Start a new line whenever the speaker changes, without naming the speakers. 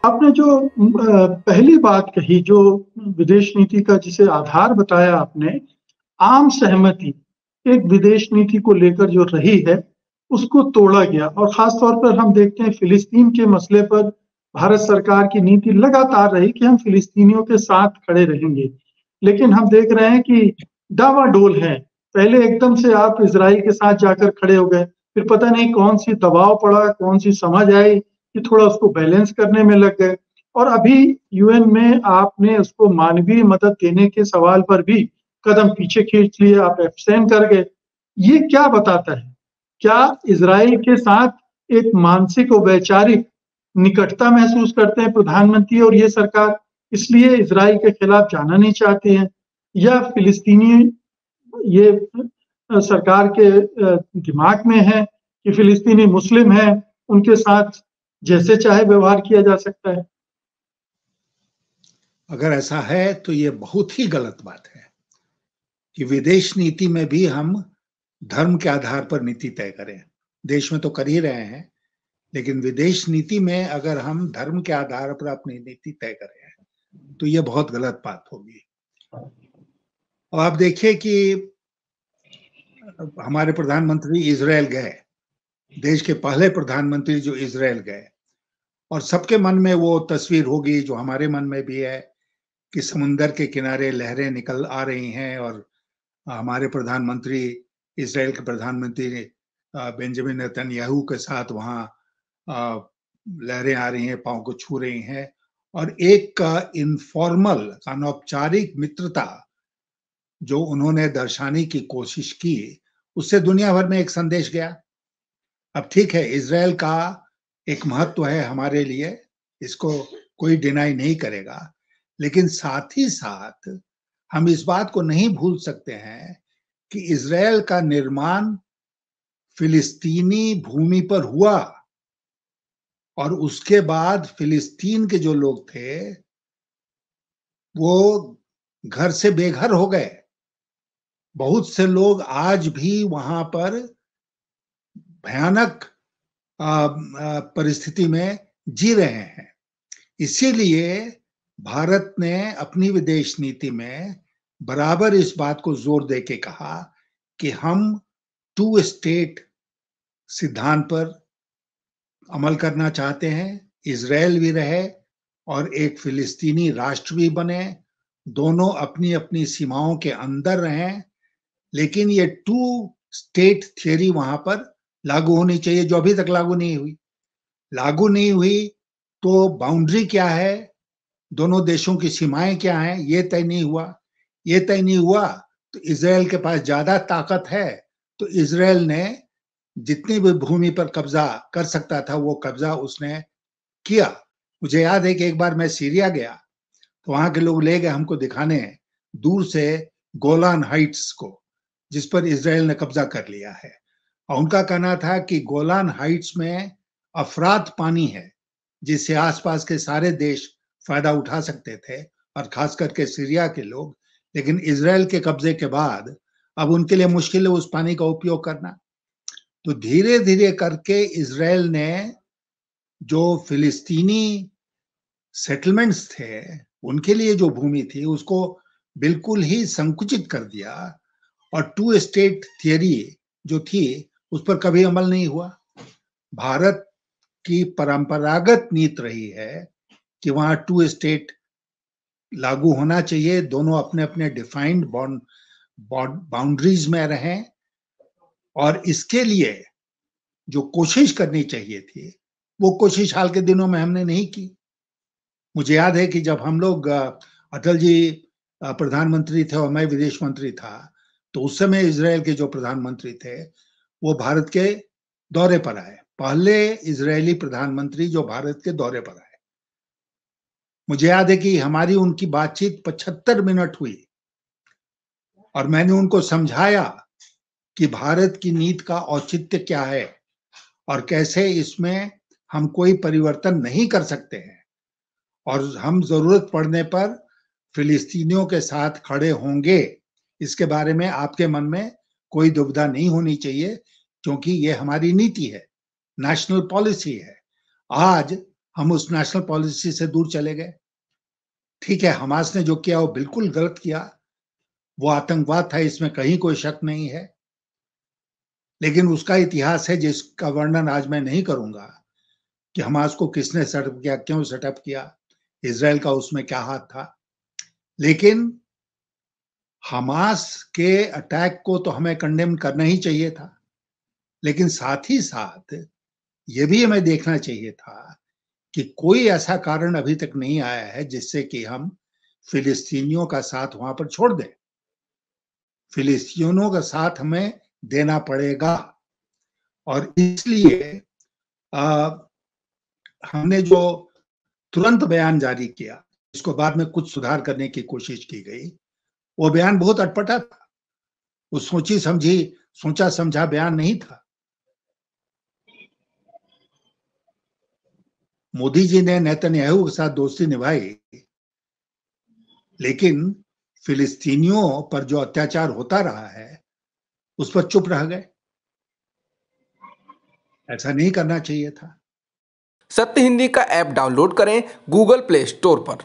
आपने जो पहली बात कही, जो विदेश नीति का जिसे आधार बताया आपने, आम सहमति एक विदेश नीति को लेकर जो रही है, उसको तोड़ा गया। और खास तौर पर हम देखते हैं फिलिस्तीन के मसले पर भारत सरकार की नीति लगातार रही कि हम फिलिस्तीनियों के साथ खड़े रहेंगे। लेकिन हम देख रहे हैं कि डावाडोल है। पहले एकदम से आप इज़राइल के साथ जाकर खड़े हो गए, फिर पता नहीं कौन-सी दबाव पड़ा, कौन-सी समझ आई कि थोड़ा उसको बैलेंस करने में लग गए। और अभी यूएन में आपने उसको मानवीय मदद देने के सवाल पर भी कदम पीछे खींच लिए, आप एब्सटेन कर गए। ये क्या बताता है? क्या इज़राइल के साथ एक मानसिक और वैचारिक निकटता महसूस करते हैं प्रधानमंत्री और ये सरकार, इसलिए इज़राइल के खिलाफ जाना नहीं चाहती हैं? या फिलिस्तीनी ये सरकार के दिमाग में है कि फिलिस्तीनी मुस्लिम हैं, उनके साथ जैसे चाहे व्यवहार किया जा सकता है?
अगर ऐसा है तो ये बहुत ही गलत बात है कि विदेश नीति में भी हम धर्म के आधार पर नीति तय करें। देश में तो कर ही रहे हैं, लेकिन विदेश नीति में अगर हम धर्म के आधार पर अपनी नीति तय करें तो ये बहुत गलत बात होगी। और आप देखिए कि हमारे प्रधानमंत्री इजरायल गए, देश के पहले प्रधानमंत्री जो इजरायल गए, और सबके मन में वो तस्वीर होगी जो हमारे मन में भी है कि समुंदर के किनारे लहरें निकल आ रही हैं और हमारे प्रधानमंत्री, इजराइल के प्रधानमंत्री बेंजामिन नेतन्याहू के साथ वहाँ लहरें आ रही हैं, पाँव को छू रही हैं, और एक इनफॉर्मल अनौपचारिक मित्रता जो उन्होंने दर्शाने की कोशिश की, उससे दुनिया भर में एक संदेश गया। अब ठीक है, इजराइल का एक महत्व है हमारे लिए, इसको कोई डिनाई नहीं करेगा, लेकिन साथ ही साथ हम इस बात को नहीं भूल सकते हैं कि इजराइल का निर्माण फिलिस्तीनी भूमि पर हुआ और उसके बाद फिलिस्तीन के जो लोग थे वो घर से बेघर हो गए। बहुत से लोग आज भी वहां पर भयानक परिस्थिति में जी रहे हैं। इसीलिए भारत ने अपनी विदेश नीति में बराबर इस बात को जोर दे के कहा कि हम टू स्टेट सिद्धांत पर अमल करना चाहते हैं, इजराइल भी रहे और एक फिलिस्तीनी राष्ट्र भी बने, दोनों अपनी अपनी सीमाओं के अंदर रहें, लेकिन ये टू स्टेट थियरी वहां पर लागू होनी चाहिए, जो अभी तक लागू नहीं हुई। लागू नहीं हुई तो बाउंड्री क्या है, दोनों देशों की सीमाएं क्या हैं, ये तय नहीं हुआ। ये तय नहीं हुआ तो इजराइल के पास ज्यादा ताकत है, तो इजराइल ने जितनी भी भूमि पर कब्जा कर सकता था वो कब्जा उसने किया। मुझे याद है कि एक बार मैं सीरिया गया तो वहां के लोग ले गए हमको दिखाने दूर से गोलान हाइट्स को, जिस पर इजराइल ने कब्जा कर लिया है। और उनका कहना था कि गोलान हाइट्स में अफरात पानी है जिससे आसपास के सारे देश फायदा उठा सकते थे, और खास करके सीरिया के लोग। लेकिन इजराइल के कब्जे के बाद अब उनके लिए मुश्किल है उस पानी का उपयोग करना। तो धीरे धीरे करके इजराइल ने जो फिलिस्तीनी सेटलमेंट्स थे, उनके लिए जो भूमि थी उसको बिल्कुल ही संकुचित कर दिया, और टू स्टेट थियरी जो थी उस पर कभी अमल नहीं हुआ। भारत की परंपरागत नीति रही है कि वहां टू स्टेट लागू होना चाहिए, दोनों अपने अपने डिफाइंड बाउंड्रीज में रहें, और इसके लिए जो कोशिश करनी चाहिए थी वो कोशिश हाल के दिनों में हमने नहीं की। मुझे याद है कि जब हम लोग अटल जी प्रधानमंत्री थे और मैं विदेश मंत्री था, तो उस समय इजराइल के जो प्रधानमंत्री थे वो भारत के दौरे पर आए, पहले इजरायली प्रधानमंत्री जो भारत के दौरे पर आए। मुझे याद है कि हमारी उनकी बातचीत 75 मिनट हुई और मैंने उनको समझाया कि भारत की नीति का औचित्य क्या है और कैसे इसमें हम कोई परिवर्तन नहीं कर सकते हैं, और हम जरूरत पड़ने पर फिलिस्तीनियों के साथ खड़े होंगे, इसके बारे में आपके मन में कोई दुविधा नहीं होनी चाहिए, क्योंकि ये हमारी नीति है, नेशनल पॉलिसी है। आज हम उस नेशनल पॉलिसी से दूर चले गए। ठीक है, हमास ने जो किया वो बिल्कुल गलत किया, वो आतंकवाद था, इसमें कहीं कोई शक नहीं है। लेकिन उसका इतिहास है जिसका वर्णन आज मैं नहीं करूंगा कि हमास को किसने सेटअप किया, क्यों सेटअप किया, इजराइल का उसमें क्या हाथ था। लेकिन हमास के अटैक को तो हमें कंडेम करना ही चाहिए था, लेकिन साथ ही साथ ये भी हमें देखना चाहिए था कि कोई ऐसा कारण अभी तक नहीं आया है जिससे कि हम फिलिस्तीनियों का साथ वहां पर छोड़ दें। फिलिस्तीनियों का साथ हमें देना पड़ेगा, और इसलिए हमने जो तुरंत बयान जारी किया, इसको बाद में कुछ सुधार करने की कोशिश की गई, वो बयान बहुत अटपटा था। वो सोचा समझा बयान नहीं था। मोदी जी ने नेतन्याहू के साथ दोस्ती निभाई, लेकिन फिलिस्तीनियों पर जो अत्याचार होता रहा है उस पर चुप रह गए। ऐसा नहीं करना चाहिए था।
सत्य हिंदी का ऐप डाउनलोड करें गूगल प्ले स्टोर पर।